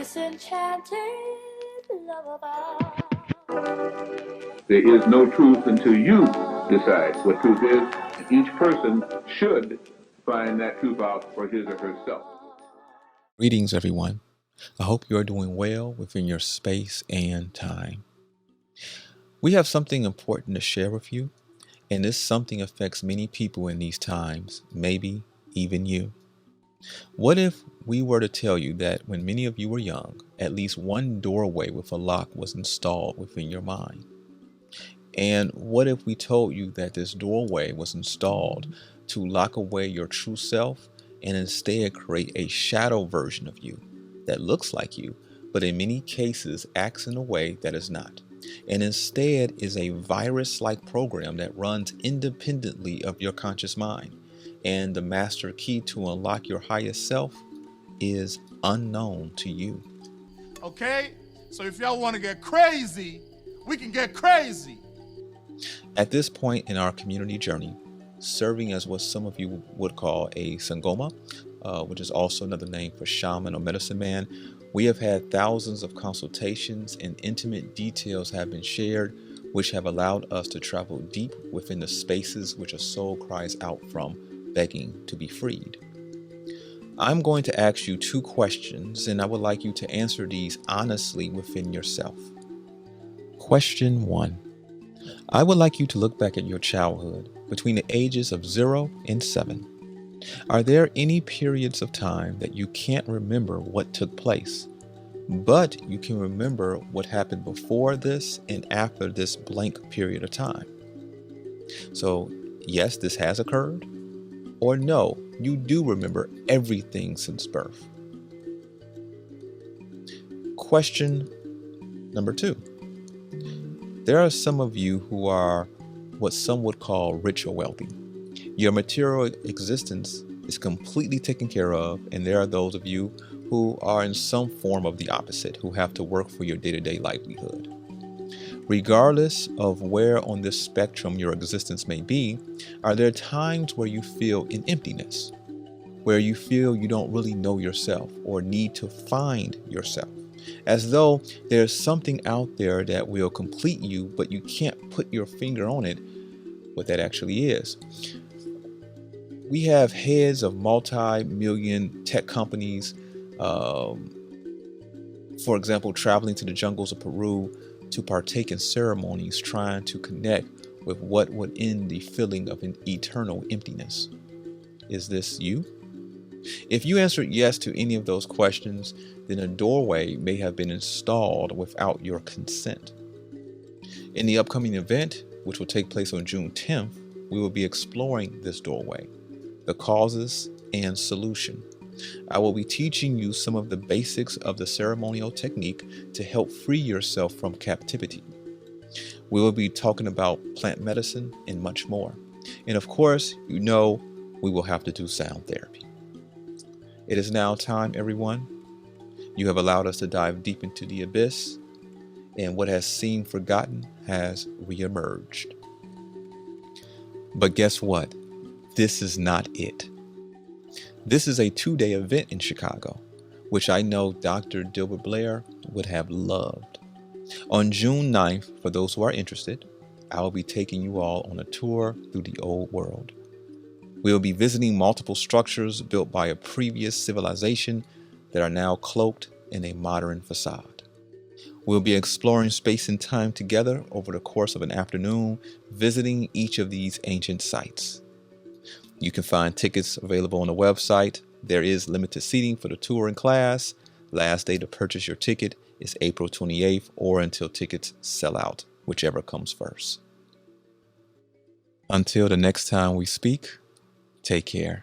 disenchanted lullaby. There is no truth until you decide what truth is, and each person should find that truth out for his or herself. Greetings, everyone. I hope you are doing well within your space and time. We have something important to share with you, and this something affects many people in these times, maybe even you. What if we were to tell you that when many of you were young, at least one doorway with a lock was installed within your mind? And what if we told you that this doorway was installed to lock away your true self and instead create a shadow version of you that looks like you, but in many cases acts in a way that is not, and instead is a virus-like program that runs independently of your conscious mind, and the master key to unlock your highest self is unknown to you? Okay, so if y'all want to get crazy, we can get crazy. At this point in our community journey, serving as what some of you would call a sangoma, which is also another name for shaman or medicine man, we have had thousands of consultations and intimate details have been shared, which have allowed us to travel deep within the spaces which a soul cries out from, begging to be freed. I'm going to ask you two questions, and I would like you to answer these honestly within yourself. Question 1. I would like you to look back at your childhood between the ages of 0 and 7. Are there any periods of time that you can't remember what took place, but you can remember what happened before this and after this blank period of time? So, yes, this has occurred, or no, you do remember everything since birth. Question number 2. There are some of you who are what some would call rich or wealthy. Your material existence is completely taken care of, and there are those of you who are in some form of the opposite, who have to work for your day-to-day livelihood. Regardless of where on this spectrum your existence may be, are there times where you feel an emptiness, where you feel you don't really know yourself or need to find yourself, as though there's something out there that will complete you, but you can't put your finger on it, what that actually is? We have heads of multi-million tech companies, for example, traveling to the jungles of Peru to partake in ceremonies, trying to connect with what would end the feeling of an eternal emptiness. Is this you? If you answered yes to any of those questions, then a doorway may have been installed without your consent. In the upcoming event, which will take place on June 10th, we will be exploring this doorway, the causes and solution. I will be teaching you some of the basics of the ceremonial technique to help free yourself from captivity. We will be talking about plant medicine and much more. And of course, you know we will have to do sound therapy. It is now time, everyone. You have allowed us to dive deep into the abyss, and what has seemed forgotten has reemerged. But guess what? This is not it. This is a 2-day event in Chicago, which I know Dr. Dilbert Blair would have loved. On June 9th, for those who are interested, I will be taking you all on a tour through the old world. We will be visiting multiple structures built by a previous civilization that are now cloaked in a modern facade. We'll be exploring space and time together over the course of an afternoon, visiting each of these ancient sites. You can find tickets available on the website. There is limited seating for the tour and class. Last day to purchase your ticket is April 28th or until tickets sell out, whichever comes first. Until the next time we speak, take care.